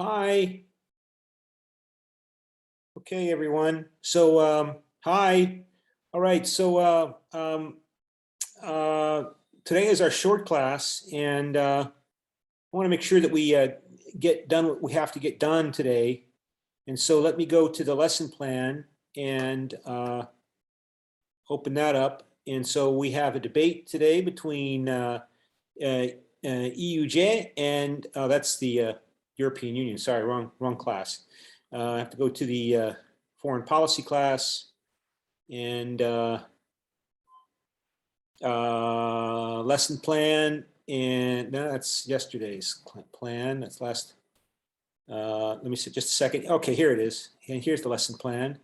Hi. Okay, everyone. So, hi. All right. So, today is our short class, and I want to make sure that we get done what we have to get done today. And so, let me go to the lesson plan and open that up. And so, we have a debate today between EUJ and that's the European Union. Sorry, wrong class. I have to go to the foreign policy class and lesson plan. And no, that's yesterday's plan. That's last. Let me see just a second. Okay, here it is. And here's the lesson plan.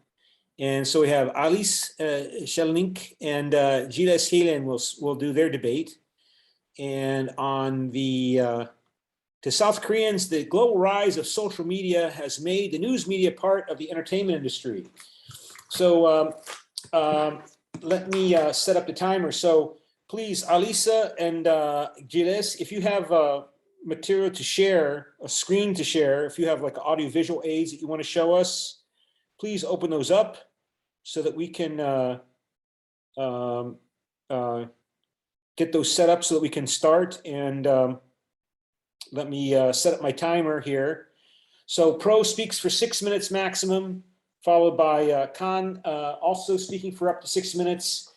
And so we have Alice Schelnink and Gilles Helen will do their debate. And on the to South Koreans, the global rise of social media has made the news media part of the entertainment industry. So let me set up the timer. So please, Alisa and Gilles, if you have material to share, a screen to share, if you have like audio-visual aids that you want to show us, please open those up so that we can get those set up so that we can start. And let me set up my timer here. So Pro speaks for 6 minutes maximum, followed by Khan also speaking for up to 6 minutes.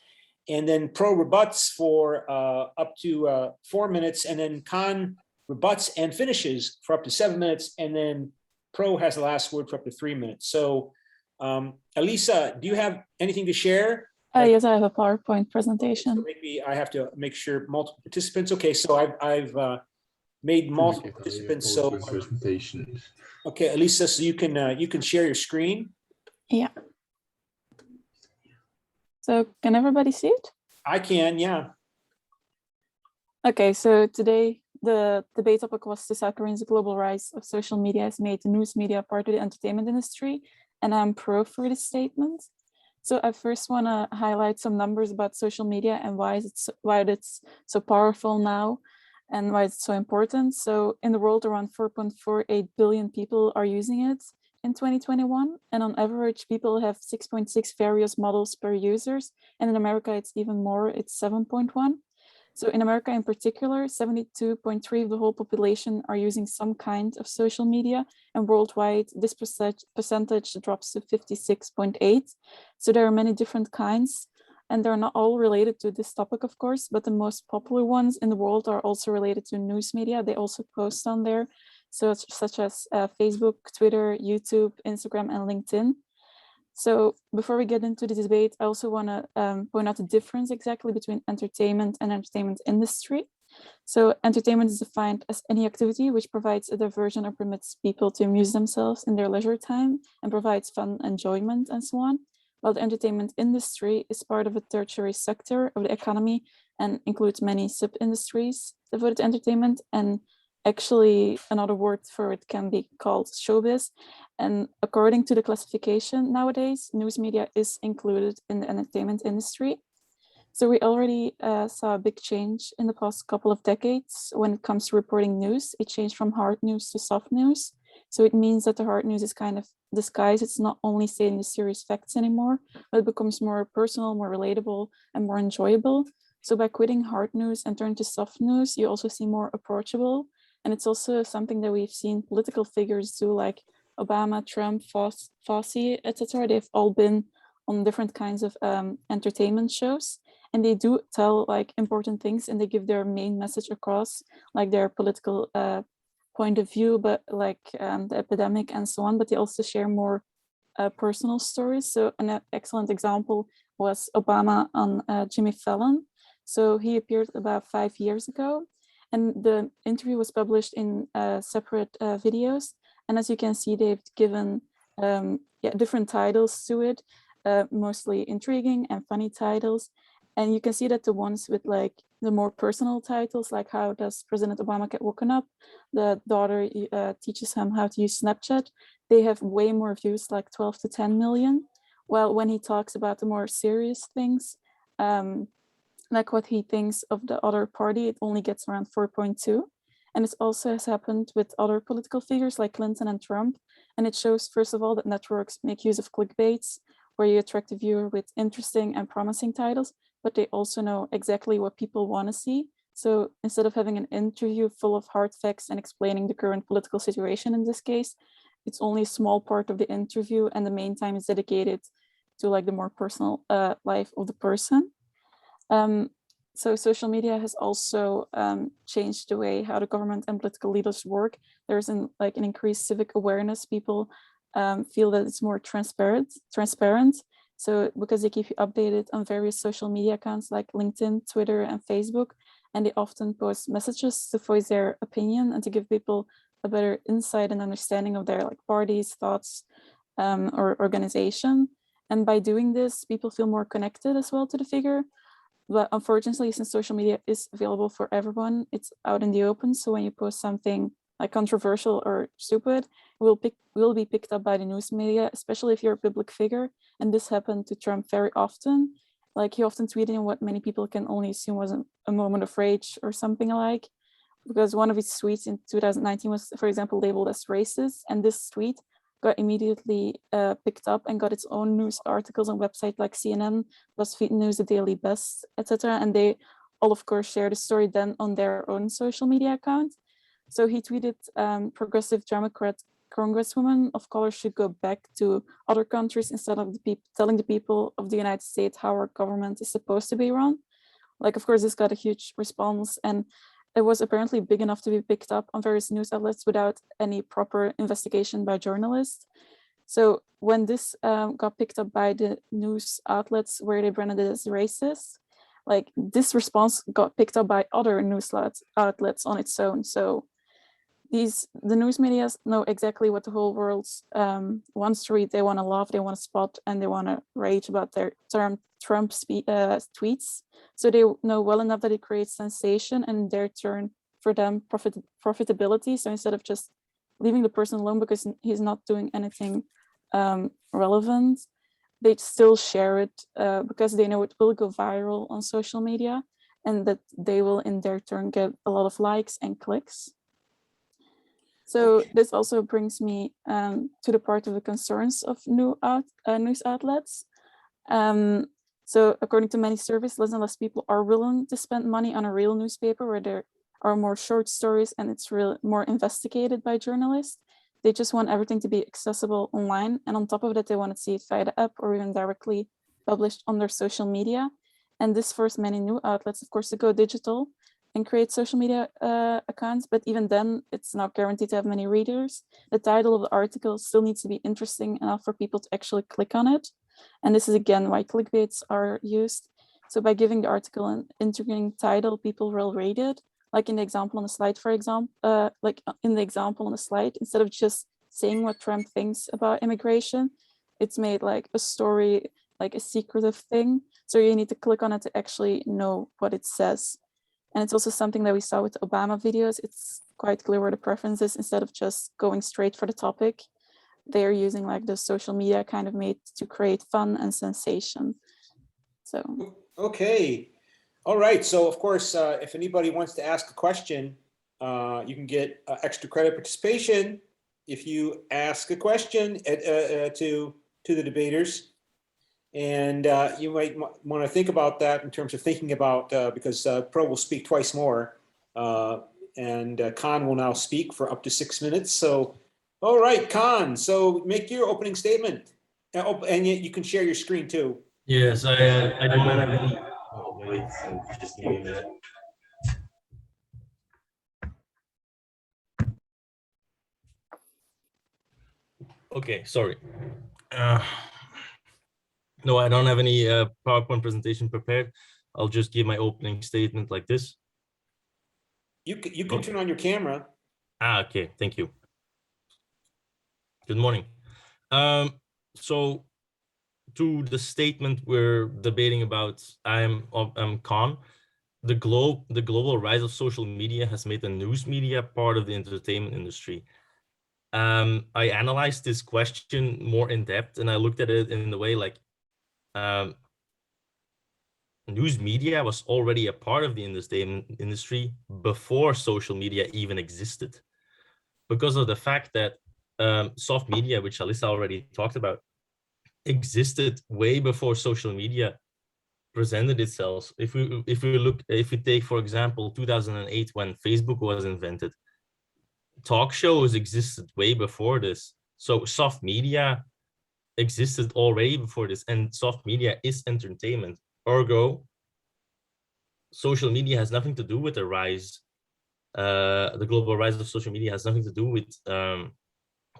And then Pro rebuts for up to 4 minutes. And then Khan rebuts and finishes for up to 7 minutes. And then Pro has the last word for up to 3 minutes. So Alisa, do you have anything to share? Yes, I have a PowerPoint presentation. So maybe I have to make sure multiple participants. Okay, so I've made multiple participants. So presentation. Okay, Alisa, so you can share your screen. Yeah. So can everybody see it? I can, yeah. Okay, so today the debate topic was the South Koreans' global rise of social media has made the news media part of the entertainment industry, and I'm pro for this statement. So I first want to highlight some numbers about social media and why it's so powerful now and why it's so important. So in the world, around 4.48 billion people are using it in 2021. And on average, people have 6.6 various models per users. And in America, it's even more, it's 7.1. So in America in particular, 72.3% of the whole population are using some kind of social media, and worldwide this percentage drops to 56.8%. So there are many different kinds, and they're not all related to this topic, of course, but the most popular ones in the world are also related to news media. They also post on there, so such as Facebook, Twitter, YouTube, Instagram, and LinkedIn. So before we get into the debate, I also want to point out the difference exactly between entertainment and entertainment industry. So entertainment is defined as any activity which provides a diversion or permits people to amuse themselves in their leisure time and provides fun, enjoyment, and so on. While the entertainment industry is part of a tertiary sector of the economy and includes many sub-industries devoted to entertainment, and actually another word for it can be called showbiz. And according to the classification nowadays, news media is included in the entertainment industry. So we already saw a big change in the past couple of decades when it comes to reporting news. It changed from hard news to soft news. So it means that the hard news is kind of disguised. It's not only stating the serious facts anymore, but it becomes more personal, more relatable, and more enjoyable. So by quitting hard news and turning to soft news, you also see more approachable. And it's also something that we've seen political figures do, like Obama, Trump, Fauci, etc. They've all been on different kinds of entertainment shows, and they do tell like important things, and they give their main message across, like their political point of view, but like the epidemic and so on. But they also share more personal stories. So an excellent example was Obama on Jimmy Fallon. So he appeared about 5 years ago, and the interview was published in separate videos. And as you can see, they've given different titles to it, mostly intriguing and funny titles. And you can see that the ones with like the more personal titles, like how does President Obama get woken up? The daughter teaches him how to use Snapchat. They have way more views, like 12 to 10 million. While when he talks about the more serious things, like what he thinks of the other party, it only gets around 4.2. And it also has happened with other political figures like Clinton and Trump. And it shows, first of all, that networks make use of clickbaits, where you attract a viewer with interesting and promising titles, but they also know exactly what people want to see. So instead of having an interview full of hard facts and explaining the current political situation in this case, it's only a small part of the interview, and the main time is dedicated to like the more personal life of the person. So social media has also changed the way how the government and political leaders work. There's an increased civic awareness. People feel that it's more transparent. So because they keep you updated on various social media accounts like LinkedIn, Twitter, and Facebook, and they often post messages to voice their opinion and to give people a better insight and understanding of their parties, thoughts, or organization. And by doing this, people feel more connected as well to the figure. But unfortunately, since social media is available for everyone, it's out in the open. So when you post something like controversial or stupid, it will be picked up by the news media, especially if you're a public figure. And this happened to Trump very often. Like he often tweeted in what many people can only assume was a moment of rage or something alike. Because one of his tweets in 2019 was, for example, labeled as racist. And this tweet got immediately picked up and got its own news articles on websites like CNN, BuzzFeed News, The Daily Best, etc. And they all, of course, shared the story then on their own social media account. So he tweeted, progressive Democrat congresswomen of color should go back to other countries instead of telling the people of the United States how our government is supposed to be run. Like, of course, this got a huge response, and it was apparently big enough to be picked up on various news outlets without any proper investigation by journalists. So when this got picked up by the news outlets where they branded it as racist, like this response got picked up by other news outlets on its own. So the news media know exactly what the whole world wants to read. They want to laugh, they want to spot, and they want to rage about their Trump tweets. So they know well enough that it creates sensation, and in their turn, for them, profitability. So instead of just leaving the person alone because he's not doing anything relevant, they still share it because they know it will go viral on social media, and that they will in their turn get a lot of likes and clicks. So this also brings me to the part of the concerns of news outlets. So according to many surveys, less and less people are willing to spend money on a real newspaper where there are more short stories and it's more investigated by journalists. They just want everything to be accessible online. And on top of that, they want to see it via the app or even directly published on their social media. And this forced many new outlets, of course, to go digital and create social media accounts, but even then it's not guaranteed to have many readers. The title of the article still needs to be interesting enough for people to actually click on it. And this is again why clickbaits are used. So by giving the article an intriguing title, people will read it. Like in the example on the slide, for example, instead of just saying what Trump thinks about immigration, it's made like a story, like a secretive thing. So you need to click on it to actually know what it says. And it's also something that we saw with Obama videos. It's quite clear where the preference is. Instead of just going straight for the topic, they're using like the social media kind of made to create fun and sensation. So. Okay. All right. So of course, if anybody wants to ask a question, you can get extra credit participation if you ask a question to the debaters. And you might want to think about that in terms of thinking about, because Pro will speak twice more, and Khan will now speak for up to 6 minutes. So, all right, Khan, so make your opening statement. And you can share your screen too. Yes, I don't have any. Oh, wait, just give me a minute. Okay, sorry. No, I don't have any PowerPoint presentation prepared. I'll just give my opening statement like this. You can turn on your camera. Okay, thank you. Good morning. So to the statement we're debating about, I'm Khan. The global rise of social media has made the news media part of the entertainment industry. I analyzed this question more in depth, and I looked at it in the way like, news media was already a part of the entertainment industry before social media even existed, because of the fact that soft media, which Alyssa already talked about, existed way before social media presented itself. If we take, for example, 2008, when Facebook was invented, talk shows existed way before this. So soft media existed already before this, and soft media is entertainment. Ergo, social media has nothing to do with the rise. The global rise of social media has nothing to do with the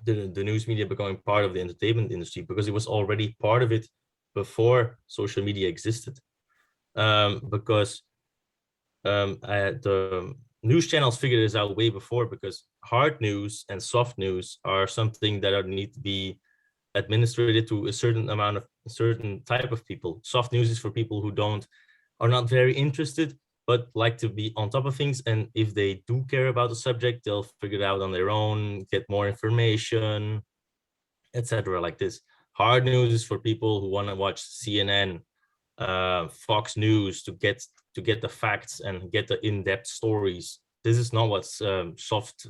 news media becoming part of the entertainment industry, because it was already part of it before social media existed. Because the news channels figured this out way before, because hard news and soft news are something that need to be administered to a certain type of people. Soft news is for people who are not very interested, but like to be on top of things. And if they do care about the subject, they'll figure it out on their own, get more information, etc. like this. Hard news is for people who want to watch CNN, Fox News to get the facts and get the in-depth stories. This is not what soft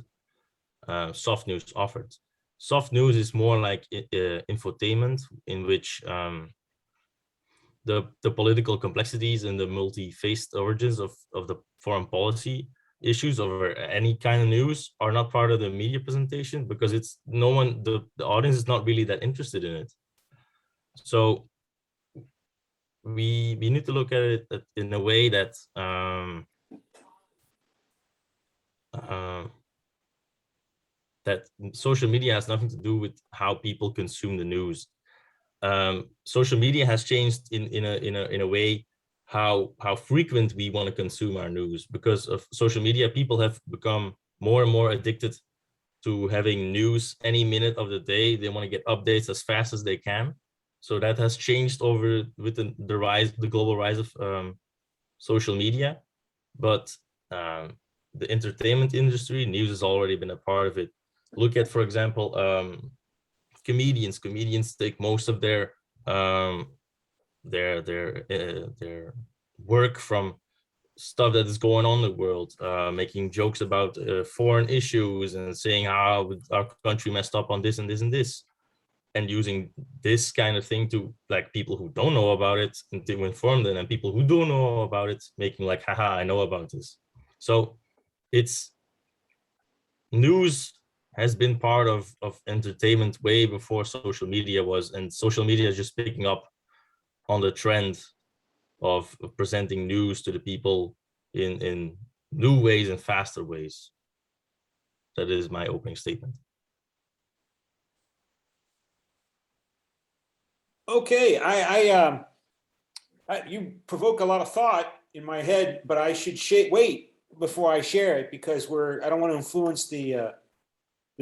news offered. Soft news is more like infotainment, in which the political complexities and the multi-faced origins of the foreign policy issues over any kind of news are not part of the media presentation, because it's the audience is not really that interested in it. So we need to look at it in a way that that social media has nothing to do with how people consume the news. Social media has changed in a way how frequent we want to consume our news. Because of social media, people have become more and more addicted to having news any minute of the day. They want to get updates as fast as they can. So that has changed over with the global rise of social media. But the entertainment industry, news has already been a part of it. Look at, for example, comedians. Comedians take most of their work from stuff that is going on in the world, making jokes about foreign issues and saying how our country messed up on this and this and this, and using this kind of thing to, like, people who don't know about it and to inform them, and people who don't know about it making like, haha, I know about this. So it's news has been part of entertainment way before social media was, and social media is just picking up on the trend of presenting news to the people in new ways and faster ways. That is my opening statement. Okay, you provoke a lot of thought in my head, but I should wait before I share it, because I don't want to influence the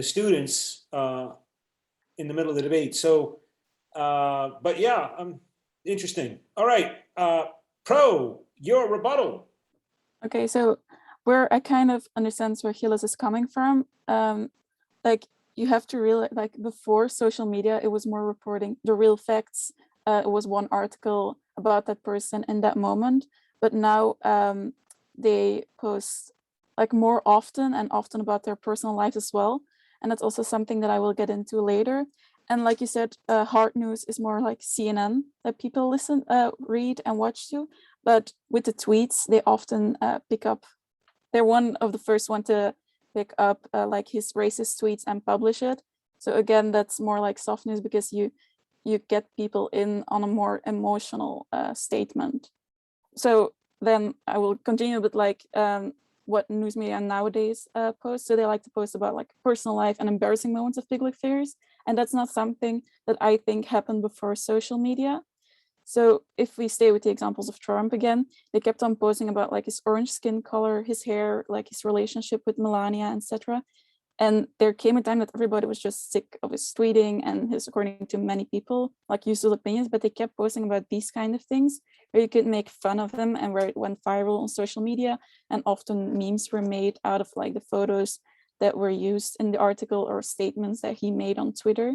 students in the middle of the debate. So, but yeah, interesting. All right, Pro, your rebuttal. Okay, so where I kind of understand where Gilles is coming from, like, you have to realize, like, before social media, it was more reporting the real facts. It was one article about that person in that moment, but now they post like more often and often about their personal lives as well. And that's also something that I will get into later. And like you said, hard news is more like CNN that people read and watch to. But with the tweets, they often pick up. They're one of the first one to pick up like his racist tweets and publish it. So again, that's more like soft news, because you get people in on a more emotional statement. So then I will continue with like what news media nowadays post. So they like to post about like personal life and embarrassing moments of public figures. And that's not something that I think happened before social media. So if we stay with the examples of Trump again, they kept on posting about like his orange skin color, his hair, like his relationship with Melania, etc. And there came a time that everybody was just sick of his tweeting and his, according to many people, like useless opinions, but they kept posting about these kind of things where you could make fun of him and where it went viral on social media. And often memes were made out of like the photos that were used in the article or statements that he made on Twitter.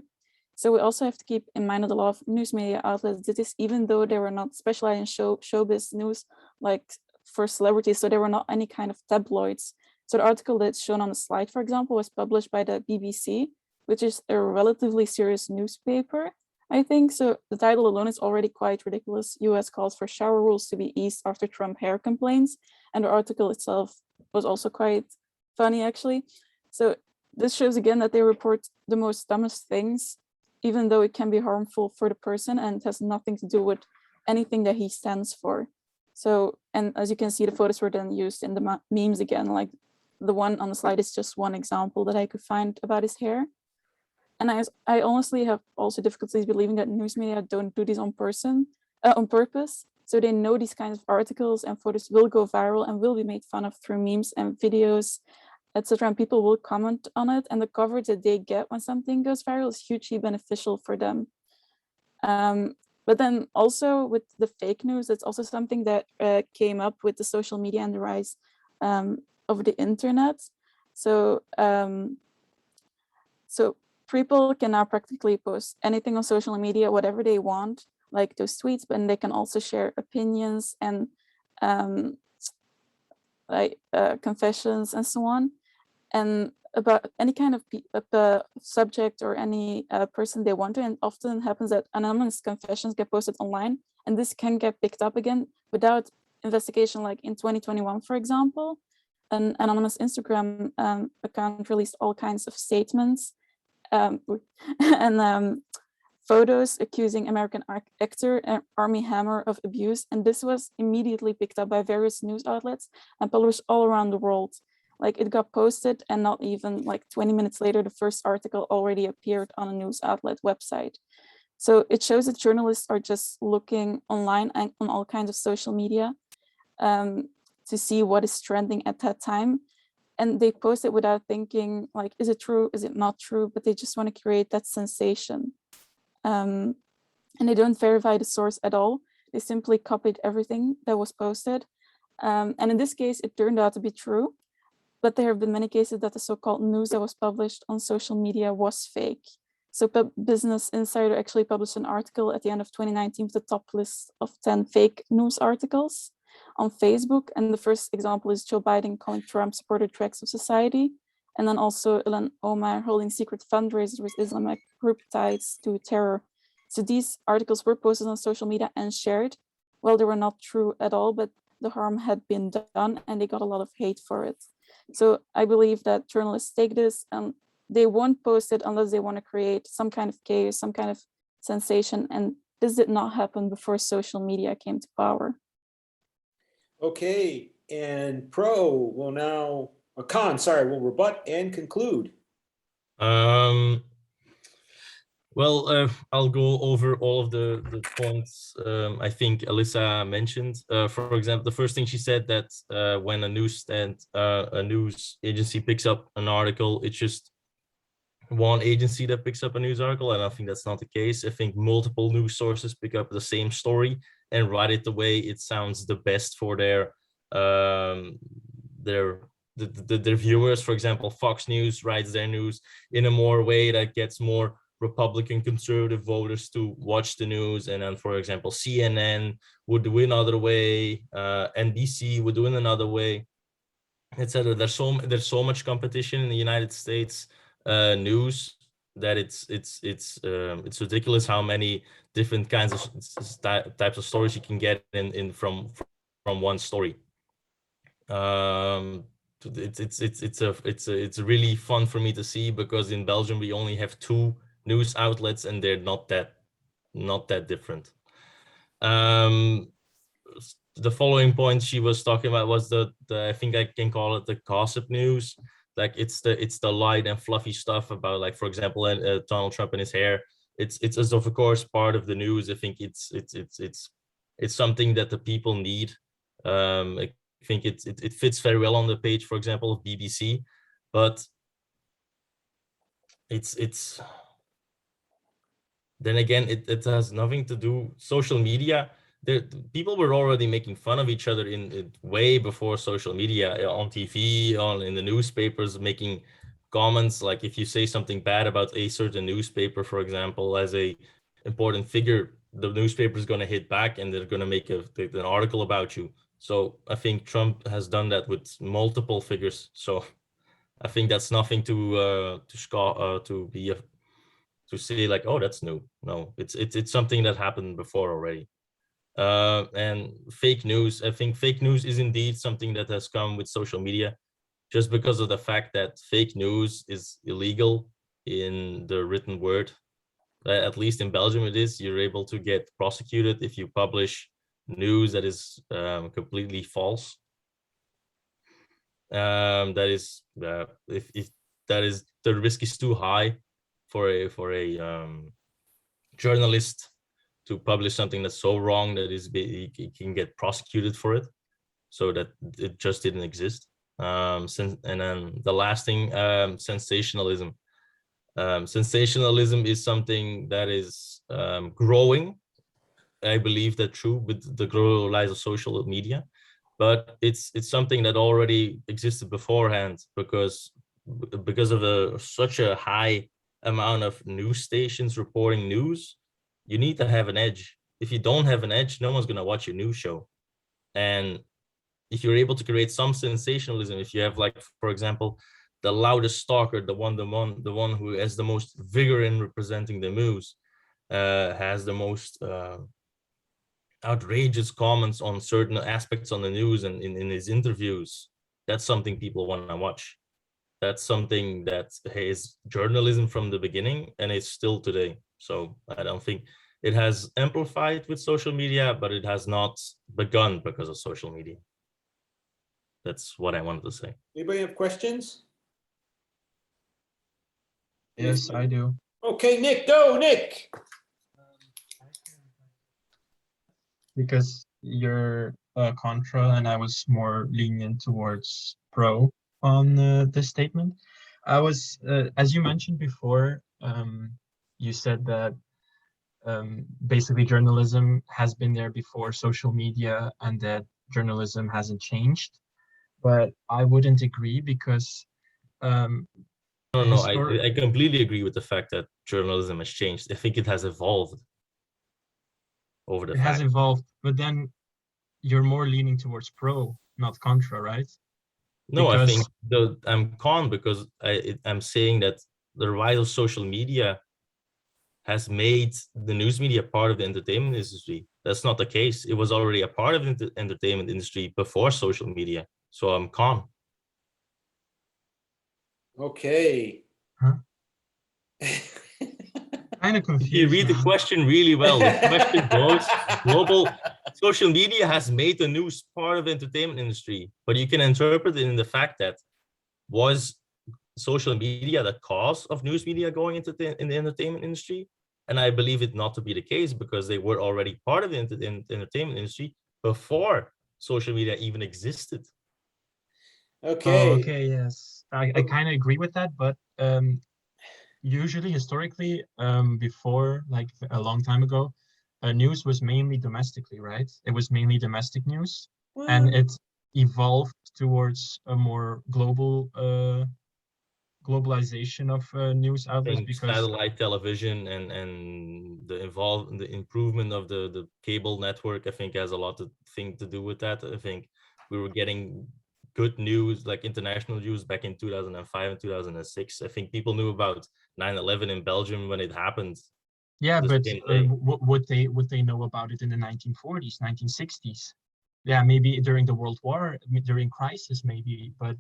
So we also have to keep in mind that a lot of news media outlets did this, even though they were not specialized in showbiz news, like for celebrities. So there were not any kind of tabloids. So the article that's shown on the slide, for example, was published by the BBC, which is a relatively serious newspaper, I think. So the title alone is already quite ridiculous. US calls for shower rules to be eased after Trump hair complaints. And the article itself was also quite funny, actually. So this shows again that they report the most dumbest things, even though it can be harmful for the person and it has nothing to do with anything that he stands for. So, and as you can see, the photos were then used in the memes again, like the one on the slide is just one example that I could find about his hair. And I honestly have also difficulties believing that news media don't do this on purpose. So they know these kinds of articles and photos will go viral and will be made fun of through memes and videos, etc. And people will comment on it, and the coverage that they get when something goes viral is hugely beneficial for them. But then also with the fake news, it's also something that came up with the social media and the rise of the internet. So, so people can now practically post anything on social media, whatever they want, like those tweets, but they can also share opinions and confessions and so on, and about any kind of subject or any person they want to. And often happens that anonymous confessions get posted online, and this can get picked up again without investigation. Like in 2021, for example, an anonymous Instagram account released all kinds of statements and photos accusing American actor Armie Hammer of abuse. And this was immediately picked up by various news outlets and published all around the world. Like it got posted and not even like 20 minutes later, the first article already appeared on a news outlet website. So it shows that journalists are just looking online and on all kinds of social media to see what is trending at that time. And they post it without thinking like, is it true? Is it not true? But they just want to create that sensation. And they don't verify the source at all. They simply copied everything that was posted. And in this case, it turned out to be true. But there have been many cases that the so-called news that was published on social media was fake. So Business Insider actually published an article at the end of 2019 with the top list of 10 fake news articles on Facebook. And the first example is Joe Biden calling Trump supporter tracks of society. And then also Ilhan Omar holding secret fundraisers with Islamic group ties to terror. So these articles were posted on social media and shared. Well, they were not true at all, but the harm had been done and they got a lot of hate for it. So I believe that journalists take this and they won't post it unless they want to create some kind of chaos, some kind of sensation. And this did not happen before social media came to power. Okay, and Pro will now, or Con, sorry, will rebut and conclude. Well, I'll go over all of the points I think Alyssa mentioned. For example, the first thing she said that when a news agency picks up an article, it's just one agency that picks up a news article, and I think that's not the case. I think multiple news sources pick up the same story and write it the way it sounds the best for their viewers. For example, Fox News writes their news in a more way that gets more Republican conservative voters to watch the news, and then, for example, CNN would do another way, NBC would do in another way, etc. There's so much competition in the United States news that it's ridiculous how many different kinds of types of stories you can get in from one story. It's really fun for me to see, because in Belgium we only have 2 news outlets and they're not that different. The following point she was talking about was the I think I can call it the gossip news. Like it's the light and fluffy stuff about, like, for example, Donald Trump and his hair. It's of course part of the news. I think it's something that the people need. I think it fits very well on the page, for example, of BBC, but it's then again, it has nothing to do. Social media, people were already making fun of each other in way before social media, on TV, in the newspapers, making comments, like if you say something bad about a certain newspaper, for example, as a important figure, the newspaper is going to hit back and they're going to make an article about you. So I think Trump has done that with multiple figures. So I think that's nothing to say like, oh, that's new. No, it's something that happened before already. And fake news, I think fake news is indeed something that has come with social media, just because of the fact that fake news is illegal in the written word. At least in Belgium it is. You're able to get prosecuted if you publish news that is completely false. That is if that is, the risk is too high for a journalist to publish something that's so wrong that he can get prosecuted for it. So that it just didn't exist. And then the last thing, sensationalism. Sensationalism is something that is growing. I believe that true with the growing rise of social media, but it's something that already existed beforehand, because of such a high amount of news stations reporting news. You need to have an edge. If you don't have an edge, no one's going to watch your news show. And if you're able to create some sensationalism, if you have, like, for example, the loudest talker, the one who has the most vigor in representing the news, has the most outrageous comments on certain aspects on the news and in his interviews, that's something people want to watch. That's something that is journalism from the beginning, and it's still today. So I don't think it has amplified with social media, but it has not begun because of social media. That's what I wanted to say. Anybody have questions? Yes, I do. Okay, Nick, go, Nick. Because you're contra and I was more lenient towards pro on this statement. I was, as you mentioned before, you said that basically journalism has been there before social media and that journalism hasn't changed. But I wouldn't agree because No, I completely agree with the fact that journalism has changed. I think it has evolved over the it has fact. evolved, but then you're more leaning towards pro, not contra, right? No, I think Because- I'm con because I'm saying that the rise of social media has made the news media part of the entertainment industry. That's not the case. It was already a part of the entertainment industry before social media. So I'm con. Okay. Huh? Kind of If confused. you read the man. question really well, the question goes, global social media has made the news part of the entertainment industry, but you can interpret it in the fact that was social media the cause of news media going into in the entertainment industry? And I believe it not to be the case, because they were already part of the entertainment industry before social media even existed. Okay. Oh, okay, yes. I kind of agree with that, but usually historically, before, like a long time ago, news was mainly domestically, right? It was mainly domestic news, and Well, it evolved towards a more global globalization of news I outlets think because satellite television and the improvement of the cable network, I think, has a lot to do with that. I think we were getting good news, like international news, back in 2005 and 2006. I think people knew about 9/11 in Belgium when it happened. yeah, the but same day. would they know about it in the 1940s, 1960s? Yeah, maybe during the World War, during crisis, maybe, but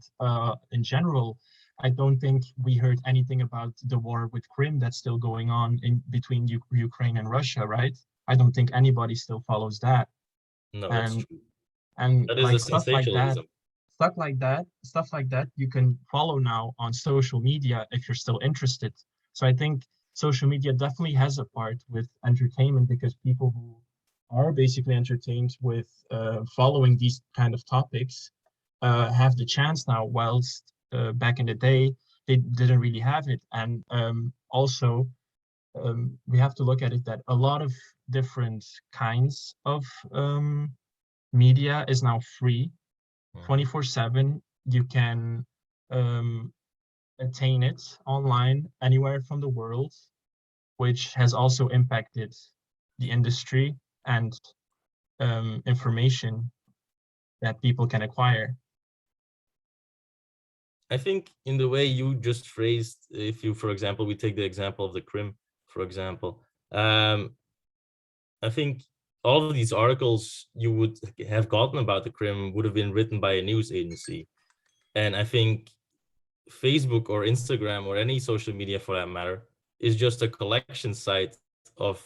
in general, I don't think we heard anything about the war with Crimea that's still going on in between Ukraine and Russia, right? I don't think anybody still follows that. No, that's And true. and That is like the sensationalism. stuff like that, you can follow now on social media if you're still interested. So I think social media definitely has a part with entertainment because people who are basically entertained with following these kind of topics have the chance now, whilst back in the day they didn't really have it. And also we have to look at it that a lot of different kinds of media is now free 24/7. You can attain it online anywhere from the world, which has also impacted the industry and information that people can acquire. I think in the way you just phrased, if you, for example, we take the example of the Krim, for example, I think all of these articles you would have gotten about the Krim would have been written by a news agency. And I think Facebook or Instagram or any social media for that matter is just a collection site of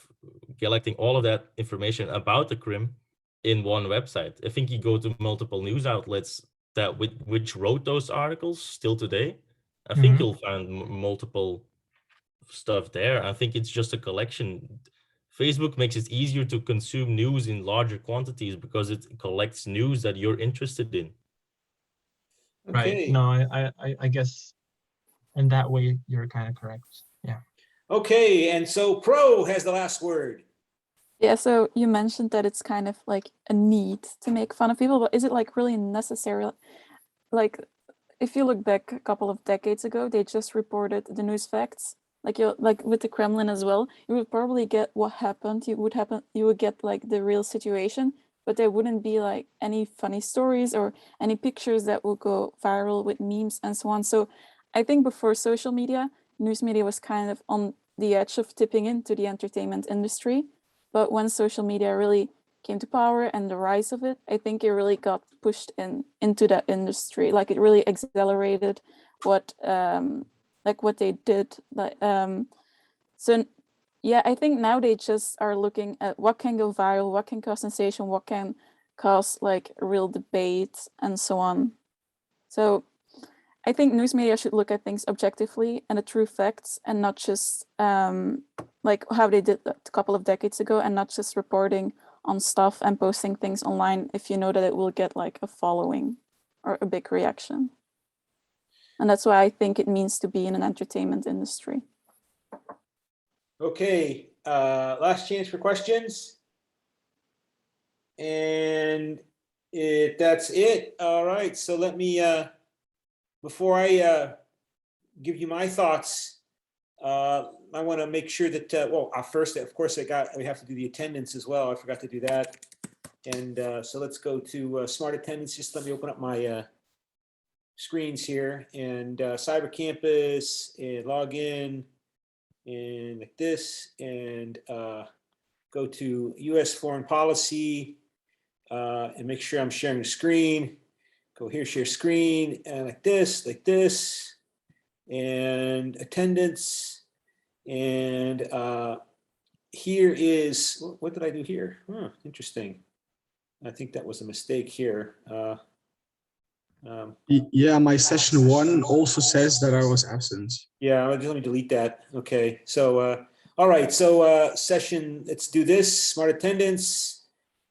collecting all of that information about the Krim in one website. I think you go to multiple news outlets that which wrote those articles still today. I think you'll find multiple stuff there. I think it's just a collection. Facebook makes it easier to consume news in larger quantities because it collects news that you're interested in. Right. Okay. No, I guess in that way you're kind of correct. Yeah. Okay, and so Pro has the last word. Yeah, so you mentioned that it's kind of like a need to make fun of people, but is it like really necessary? Like, if you look back a couple of decades ago, they just reported the news facts. Like with the Kremlin as well, you would probably get what happened. You would get like the real situation, but there wouldn't be like any funny stories or any pictures that would go viral with memes and so on. So I think before social media, news media was kind of on the edge of tipping into the entertainment industry. But when social media really came to power and the rise of it, I think it really got pushed into that industry. Like it really accelerated what what they did. So yeah, I think now they just are looking at what can go viral, what can cause sensation, what can cause like real debate and so on. So I think news media should look at things objectively and the true facts, and not just like how they did that a couple of decades ago, and not just reporting on stuff and posting things online if you know that it will get like a following or a big reaction. And that's why I think it means to be in an entertainment industry. Okay, last chance for questions. And that's it. All right, so let me, before I give you my thoughts, I want to make sure that, well, first, of course, we have to do the attendance as well. I forgot to do that. And so let's go to smart attendance. Just let me open up my screens here, and Cyber Campus, and log in, and like this, and go to US Foreign Policy, and make sure I'm sharing the screen. Go here, share screen, and like this, and attendance. And here is, what did I do here? Interesting. I think that was a mistake here. Yeah, my session 1 also says that I was absent. Yeah, let me delete that. Okay, so all right, so session, let's do this, smart attendance,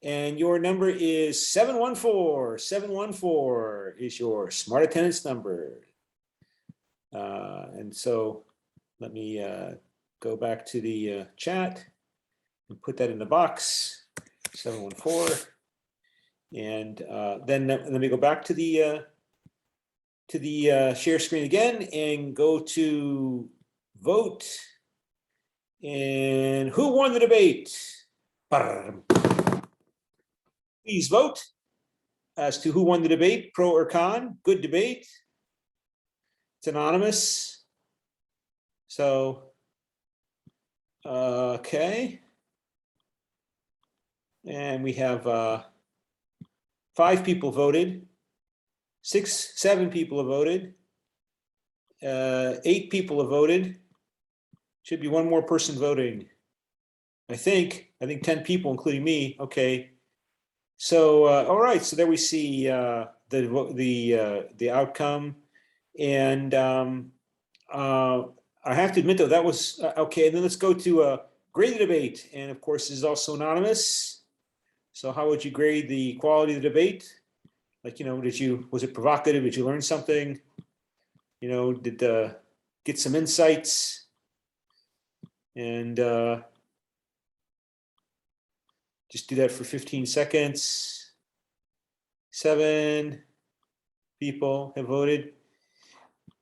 and your number is 714. 714 is your smart attendance number. And so let me go back to the chat and put that in the box, 714. And then let me go back to the share screen again and go to vote. And who won the debate? Please vote as to who won the debate, pro or con. Good debate. It's anonymous. So, okay. And we have 5 people voted. 7 people have voted. 8 people have voted. Should be one more person voting. I think 10 people, including me. Okay. So all right. So there we see the outcome, and I have to admit though that was okay. And then let's go to grade the debate, and of course this is also anonymous. So how would you grade the quality of the debate? Like, you know, was it provocative? Did you learn something? You know, did get some insights? And just do that for 15 seconds. 7 people have voted.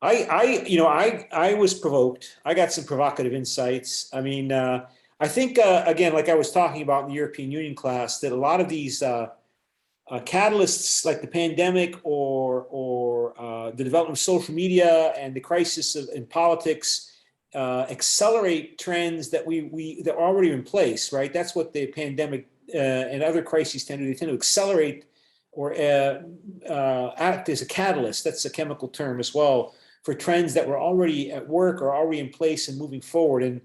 I was provoked. I got some provocative insights. I mean, I think, again, like I was talking about in the European Union class, that a lot of these catalysts like the pandemic or the development of social media and the crisis in politics accelerate trends that that are already in place, right? That's what the pandemic and other crises tend to do. They tend to accelerate or act as a catalyst. That's a chemical term as well, for trends that were already at work or already in place and moving forward. And,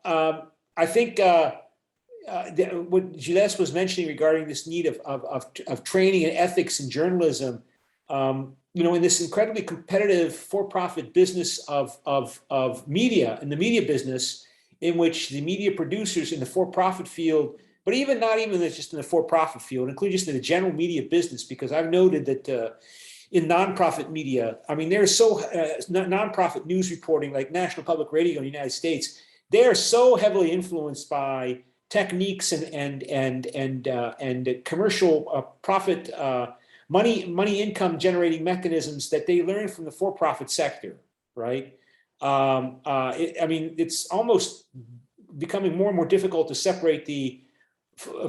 I think what Gilles was mentioning regarding this need of training and ethics in journalism, in this incredibly competitive for-profit business of media, in the media business, in which the media producers in the for-profit field, but not even just in the for-profit field, including just in the general media business, because I've noted that in nonprofit media, I mean, there's nonprofit news reporting like National Public Radio in the United States, they are so heavily influenced by techniques and commercial profit money income generating mechanisms that they learn from the for-profit sector, right? I mean, it's almost becoming more and more difficult to separate the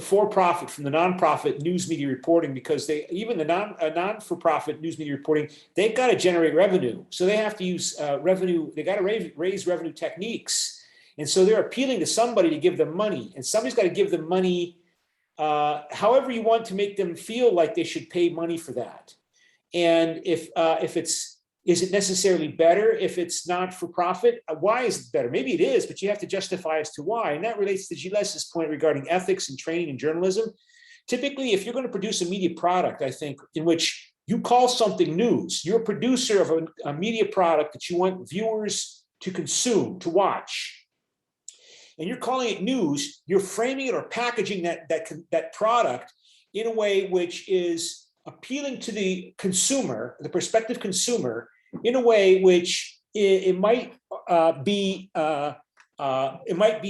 for-profit from the nonprofit news media reporting, because even the non-for-profit news media reporting, they've got to generate revenue. So they have to use revenue, they got to raise revenue techniques. And so they're appealing to somebody to give them money, and somebody's got to give them money however you want to make them feel like they should pay money for that. And is it necessarily better if it's not for profit? Why is it better? Maybe it is, but you have to justify as to why. And that relates to Gilles' point regarding ethics and training in journalism. Typically, if you're going to produce a media product, I think, in which you call something news, you're a producer of a media product that you want viewers to consume, to watch, and you're calling it news, you're framing it or packaging that product in a way which is appealing to the consumer, the prospective consumer, in a way which it might be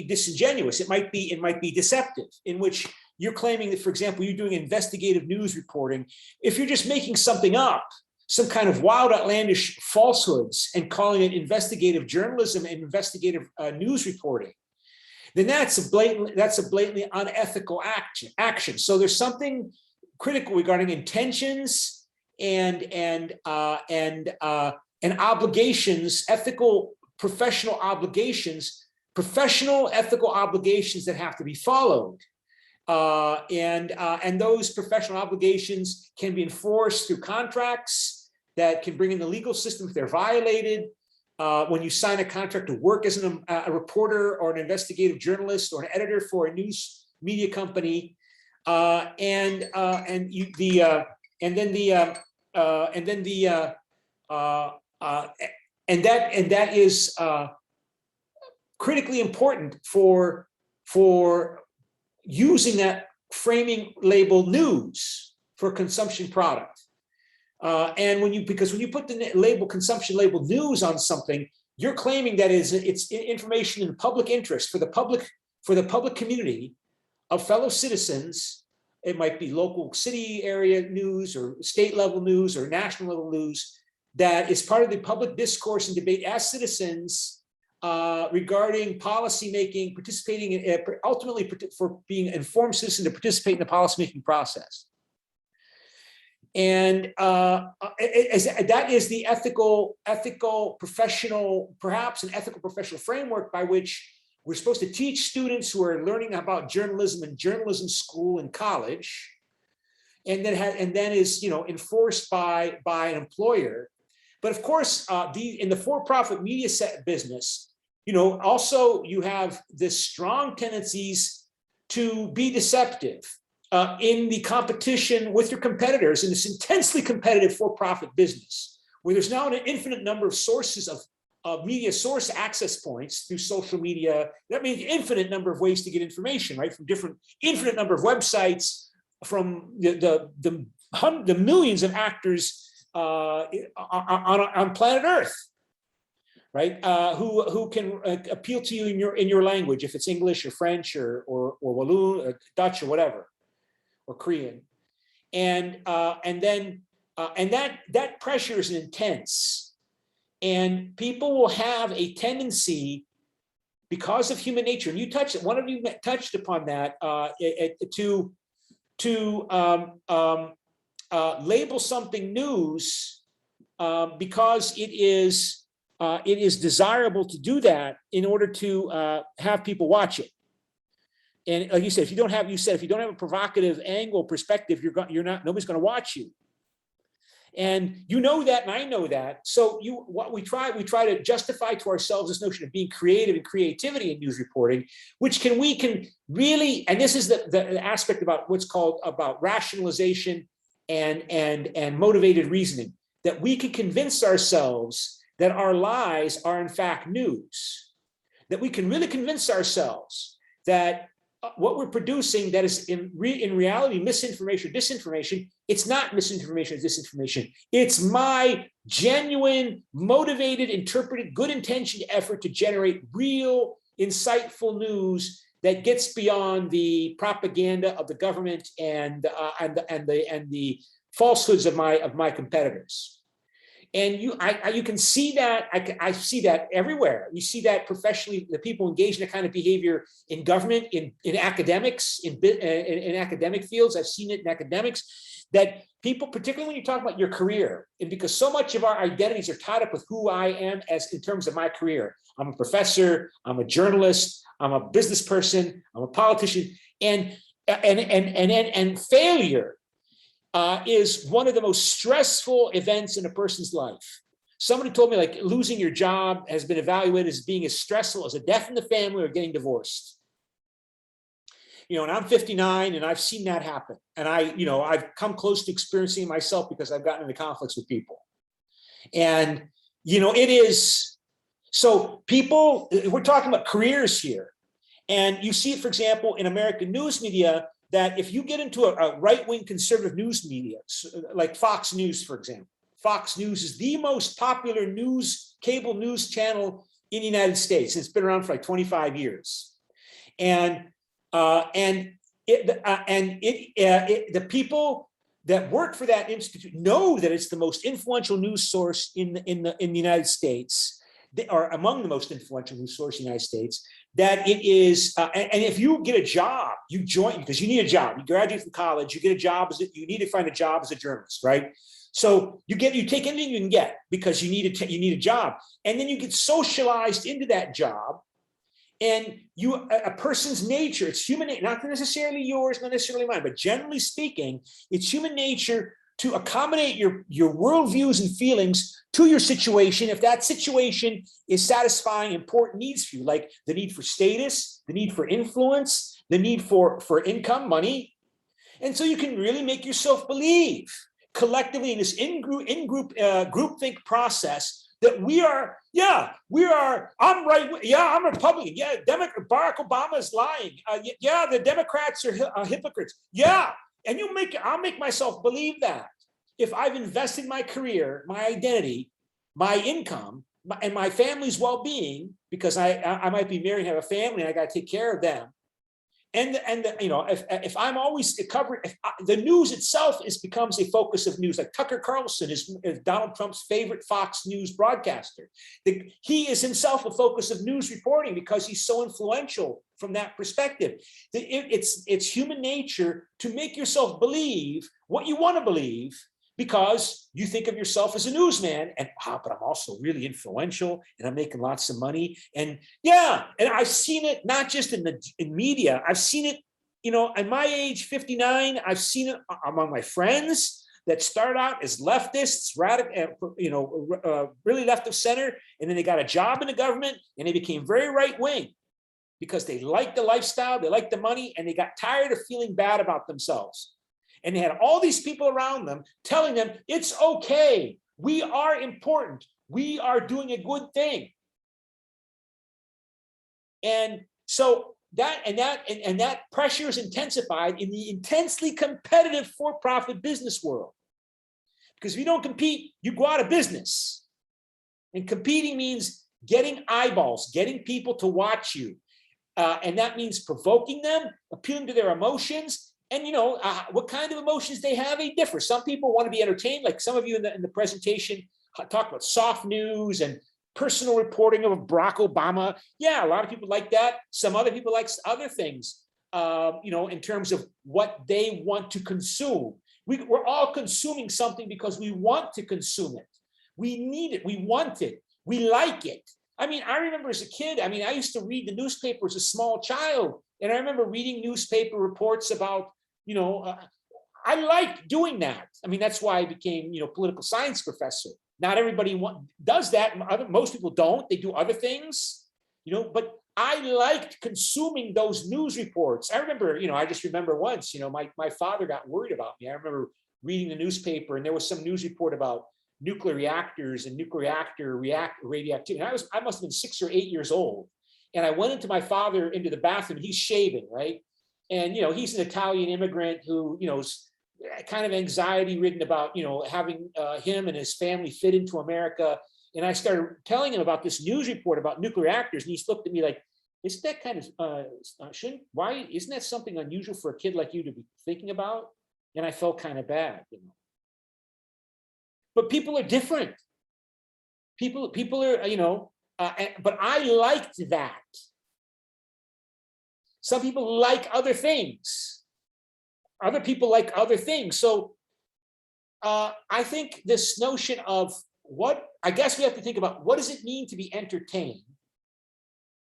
disingenuous. It might be deceptive, in which you're claiming that, for example, you're doing investigative news reporting. If you're just making something up, some kind of wild, outlandish falsehoods, and calling it investigative journalism and investigative news reporting, then that's a blatantly unethical action. So there's something critical regarding intentions and obligations, professional ethical obligations that have to be followed. And those professional obligations can be enforced through contracts that can bring in the legal system if they're violated. When you sign a contract to work as a reporter or an investigative journalist or an editor for a news media company, and that is critically important for using that framing label news for a consumption product. And because when you put the consumption label news on something, you're claiming that it's information in public interest for the public community of fellow citizens. It might be local city area news or state level news or national level news that is part of the public discourse and debate as citizens regarding policy making, participating in, ultimately for being an informed citizen to participate in the policymaking process. And that is the ethical professional, perhaps an ethical professional framework by which we're supposed to teach students who are learning about journalism in journalism school and college, and then is enforced by an employer. But of course, in the for-profit media set business, also you have this strong tendencies to be deceptive in the competition with your competitors in this intensely competitive for-profit business, where there's now an infinite number of sources of media source access points through social media. That means infinite number of ways to get information, right? From infinite number of websites, from the millions of actors on planet Earth, right? Who can appeal to you in your language, if it's English or French or Walloon or Dutch or whatever, or Korean, and that pressure is intense. And people will have a tendency, because of human nature, and you touched, one of you touched upon that, to label something news because it is desirable to do that in order to have people watch it. And like you said, if you don't have a provocative angle perspective, nobody's going to watch you. And you know that, and I know that. So we try to justify to ourselves this notion of being creative and creativity in news reporting, which we can really, and this is the aspect about what's called about rationalization and motivated reasoning, that we can convince ourselves that our lies are in fact news, that we can really convince ourselves that what we're producing that is in reality misinformation, disinformation, it's not misinformation or disinformation. It's my genuine, motivated, interpreted, good intentioned effort to generate real, insightful news that gets beyond the propaganda of the government and the falsehoods of my competitors. And you can see that. I see that everywhere. You see that professionally, the people engaged in that kind of behavior in government, in academics, in academic fields. I've seen it in academics, that people, particularly when you talk about your career, and because so much of our identities are tied up with who I am as in terms of my career. I'm a professor, I'm a journalist, I'm a business person, I'm a politician, and failure is one of the most stressful events in a person's life. Somebody told me, like, losing your job has been evaluated as being as stressful as a death in the family or getting divorced. And I'm 59 and I've seen that happen. And I've come close to experiencing it myself because I've gotten into conflicts with people. And, it is, so people, we're talking about careers here. And you see it, for example, in American news media, that if you get into a right-wing conservative news media, like Fox News, for example, Fox News is the most popular cable news channel in the United States. It's been around for like 25 years. And the people that work for that institute know that it's the most influential news source in the United States. They are among the most influential news source in the United States. That it is, and if you get a job, you join because you need a job. You graduate from college, you get a job. You need to find a job as a journalist, right? So you take anything you can get because you need a job, and then you get socialized into that job. And a person's nature, it's human, not necessarily yours, not necessarily mine, but generally speaking, it's human nature to accommodate your worldviews and feelings to your situation, if that situation is satisfying important needs for you, like the need for status, the need for influence, the need for income, money. And so you can really make yourself believe collectively in this groupthink process that I'm right, I'm Republican, Barack Obama is lying, the Democrats are hypocrites, and I'll make myself believe that. If I've invested my career, my identity, my income, and my family's well-being, because I might be married and have a family and I got to take care of them, if I'm always covering, the news itself becomes a focus of news. Like Tucker Carlson is Donald Trump's favorite Fox News broadcaster. He is himself a focus of news reporting because he's so influential from that perspective. It's human nature to make yourself believe what you want to believe, because you think of yourself as a newsman, and but I'm also really influential and I'm making lots of money. And I've seen it not just in media. I've seen it, at my age, 59, I've seen it among my friends that start out as leftists, radical, really left of center, and then they got a job in the government and they became very right wing because they liked the lifestyle, they liked the money, and they got tired of feeling bad about themselves. And they had all these people around them telling them, it's okay, we are important, we are doing a good thing. And so that pressure is intensified in the intensely competitive for-profit business world. Because if you don't compete, you go out of business. And competing means getting eyeballs, getting people to watch you. And that means provoking them, appealing to their emotions. And what kind of emotions they have, they differ. Some people want to be entertained, like some of you in the presentation talk about soft news and personal reporting of Barack Obama. Yeah, a lot of people like that. Some other people like other things, in terms of what they want to consume. We're all consuming something because we want to consume it. We need it. We want it. We like it. I mean, I remember as a kid, I used to read the newspaper as a small child. And I remember reading newspaper reports about, I liked doing that. I mean, that's why I became, political science professor. Not everybody does that. Most people don't. They do other things, but I liked consuming those news reports. I remember, I just remember once, my father got worried about me. I remember reading the newspaper and there was some news report about nuclear reactors and nuclear reactor radioactivity. And I must have been 6 or 8 years old. And I went into my father into the bathroom. He's shaving, right? And, he's an Italian immigrant who, is kind of anxiety ridden about, having him and his family fit into America. And I started telling him about this news report about nuclear reactors. And he looked at me like, isn't that kind of, isn't that something unusual for a kid like you to be thinking about? And I felt kind of bad, But people are different. People are, but I liked that. Some people like other things. Other people like other things. So I think this notion of I guess we have to think about, what does it mean to be entertained?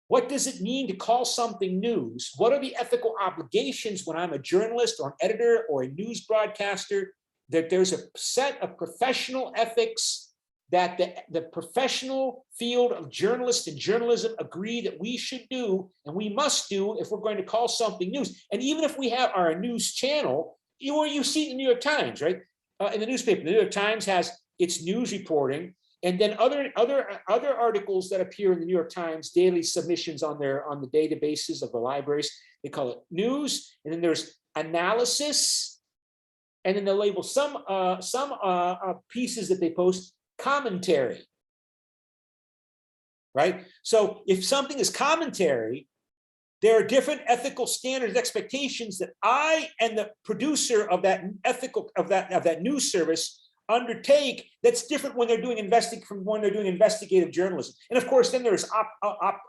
What does it mean to call something news? What are the ethical obligations when I'm a journalist or an editor or a news broadcaster? That there's a set of professional ethics that the professional field of journalists and journalism agree that we should do and we must do if we're going to call something news. And even if we have our news channel, you see it in the New York Times, right? In the newspaper, the New York Times has its news reporting, and then other articles that appear in the New York Times daily submissions on the databases of the libraries. They call it news, and then there's analysis. And then they'll label some pieces that they post commentary, right? So if something is commentary, there are different ethical standards, expectations that I and the producer of that news service undertake. That's different when they're doing investigative journalism. And of course, then there's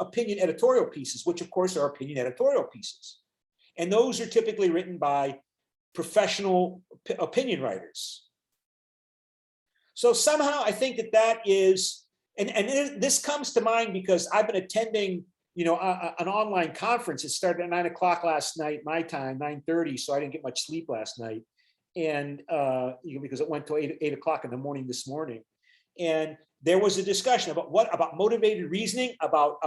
opinion editorial pieces, which of course are opinion editorial pieces, and those are typically written by professional opinion writers. So somehow I think that is, and this comes to mind because I've been attending, an online conference. It started at 9 o'clock last night, my time, 9:30. So I didn't get much sleep last night. And because it went to 8 o'clock in the morning this morning. And there was a discussion about motivated reasoning, about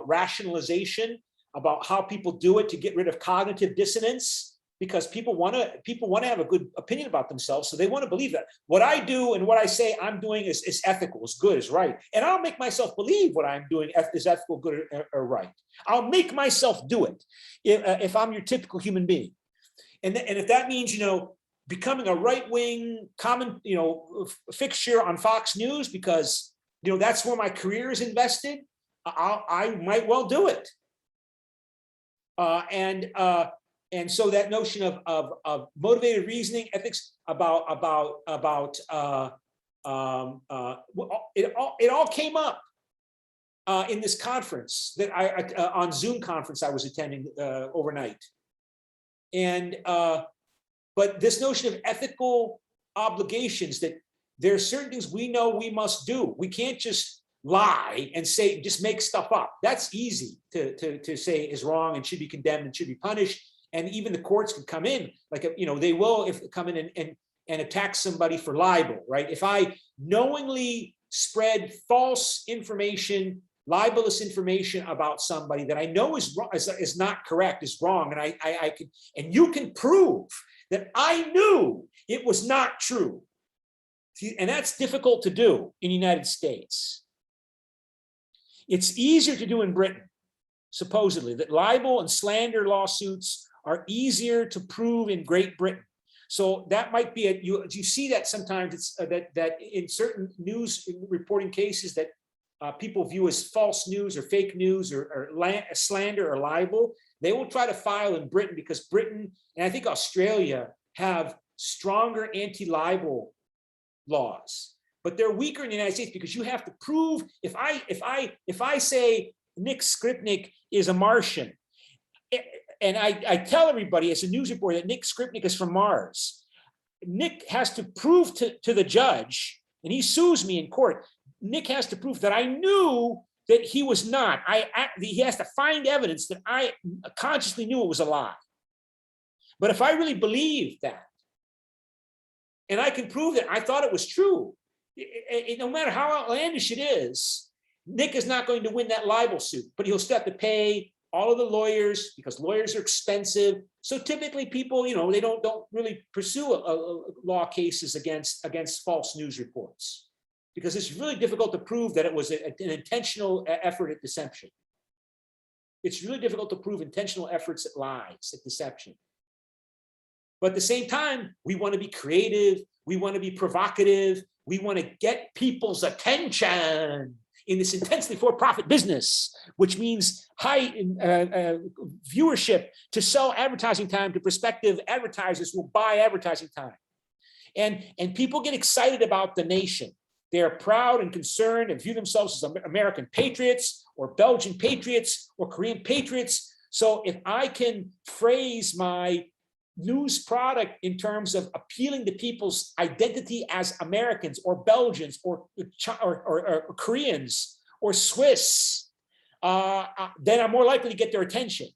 rationalization, about how people do it to get rid of cognitive dissonance. Because people want to have a good opinion about themselves, so they want to believe that what I do and what I say I'm doing is ethical, is good, is right, and I'll make myself believe what I'm doing is ethical, good, or right. I'll make myself do it if I'm your typical human being, and if that means becoming a right-wing fixture on Fox News because that's where my career is invested, I might well do it, And so that notion of motivated reasoning, ethics, it all came up in this conference that on Zoom conference I was attending overnight, and but this notion of ethical obligations, that there are certain things we know we must do. We can't just lie and say, just make stuff up. That's easy to say is wrong and should be condemned and should be punished. And even the courts can come in, like, they will if they come in and attack somebody for libel, right? If I knowingly spread false information, libelous information about somebody that I know is wrong, is not correct, is wrong, and I can, and you can prove that I knew it was not true. And that's difficult to do in the United States. It's easier to do in Britain, supposedly, that libel and slander lawsuits are easier to prove in Great Britain. So that might be you see that sometimes it's that in certain news reporting cases that people view as false news or fake news or slander or libel, they will try to file in Britain because Britain and I think Australia have stronger anti-libel laws. but they're weaker in the United States because you have to prove, if I say Nick Skripnik is a Martian, and I tell everybody as a news reporter that Nick Skripnik is from Mars, Nick has to prove to the judge, and he sues me in court, Nick has to prove that I knew that he was not. He has to find evidence that I consciously knew it was a lie. But if I really believe that, and I can prove that I thought it was true, no matter how outlandish it is, Nick is not going to win that libel suit, but he'll still have to pay all of the lawyers because lawyers are expensive. So typically people, they don't really pursue law cases against false news reports because it's really difficult to prove that it was an intentional effort at deception. It's really difficult to prove intentional efforts at lies, at deception. But at the same time, we want to be creative. We want to be provocative. We want to get people's attention in this intensely for-profit business, which means high viewership to sell advertising time to prospective advertisers who will buy advertising time. And people get excited about the nation. They are proud and concerned and view themselves as American patriots or Belgian patriots or Korean patriots. So if I can phrase my news product in terms of appealing to people's identity as Americans or Belgians or Koreans or Swiss, then I'm more likely to get their attention.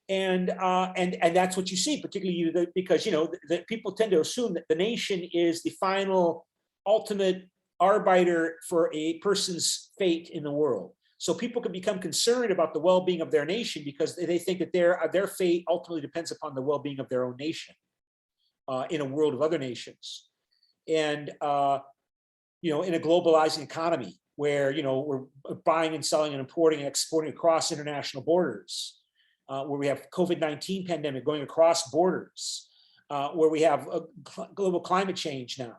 And that's what you see, particularly because the people tend to assume that the nation is the final, ultimate arbiter for a person's fate in the world. So people can become concerned about the well-being of their nation because they think that their fate ultimately depends upon the well-being of their own nation in a world of other nations. And in a globalizing economy where we're buying and selling and importing and exporting across international borders, where we have COVID-19 pandemic going across borders, where we have global climate change now,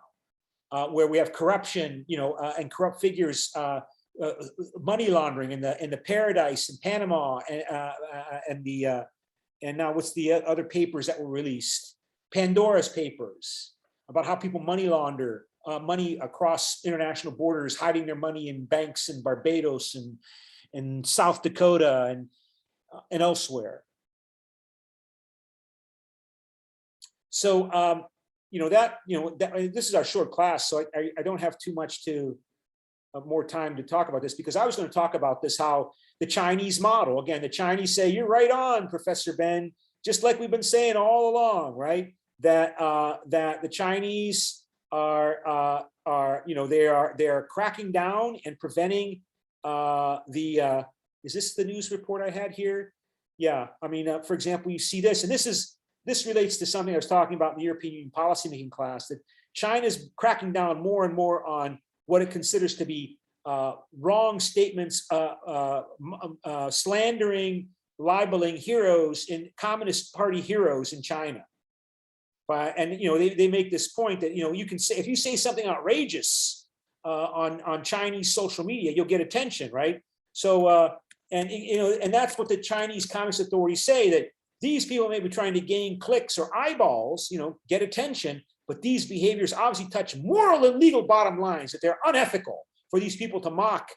where we have corruption, and corrupt figures. Money laundering in the Paradise in Panama and now what's the other papers that were released? Pandora's papers about how people money launder money across international borders, hiding their money in banks in Barbados and South Dakota and elsewhere. So this is our short class, so I don't have too much more time to talk about this because I was going to talk about this, how the Chinese model, again, the Chinese say, you're right on, Professor Ben, just like we've been saying all along, right? That the Chinese are cracking down and preventing is this the news report I had here? Yeah, I mean, for example, you see this, and this relates to something I was talking about in the European Union policymaking class, that China's cracking down more and more on what it considers to be wrong statements, slandering, libeling heroes in Communist Party heroes in China. And they make this point that you can say, if you say something outrageous on Chinese social media, you'll get attention, right? So and that's what the Chinese Communist authorities say, that these people may be trying to gain clicks or eyeballs, get attention. But these behaviors obviously touch moral and legal bottom lines, that they're unethical for these people to mock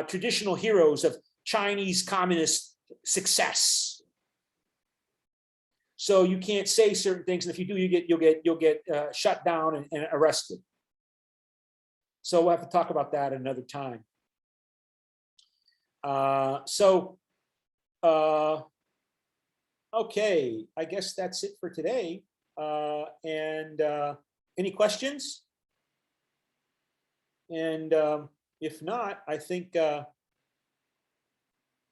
traditional heroes of Chinese communist success. So you can't say certain things, and if you do, you'll get shut down and arrested. So we'll have to talk about that another time. Okay, I guess that's it for today. Any questions? And if not, I think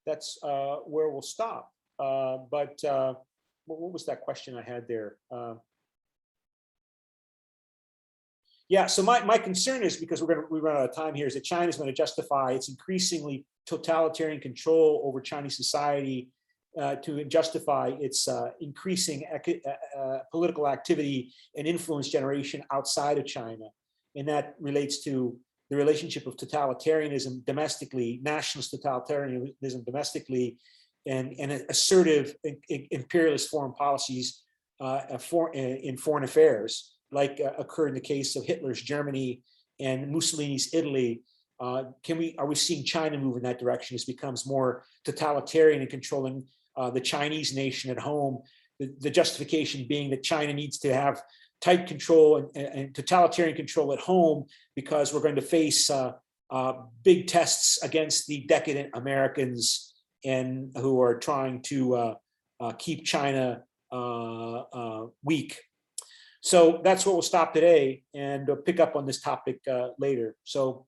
that's where we'll stop. But what was that question I had there? Yeah, so my concern is, because we run out of time here, is that China's going to justify its increasingly totalitarian control over Chinese society to justify its increasing political activity and influence generation outside of China. And that relates to the relationship of totalitarianism domestically, nationalist totalitarianism domestically, and assertive imperialist foreign policies in foreign affairs like occurred in the case of Hitler's Germany and Mussolini's Italy, are we seeing China move in that direction? It becomes more totalitarian and controlling the Chinese nation at home. The justification being that China needs to have tight control and totalitarian control at home because we're going to face big tests against the decadent Americans and who are trying to keep China weak. So that's where we'll stop today and pick up on this topic later. So,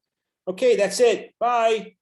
okay, that's it. Bye.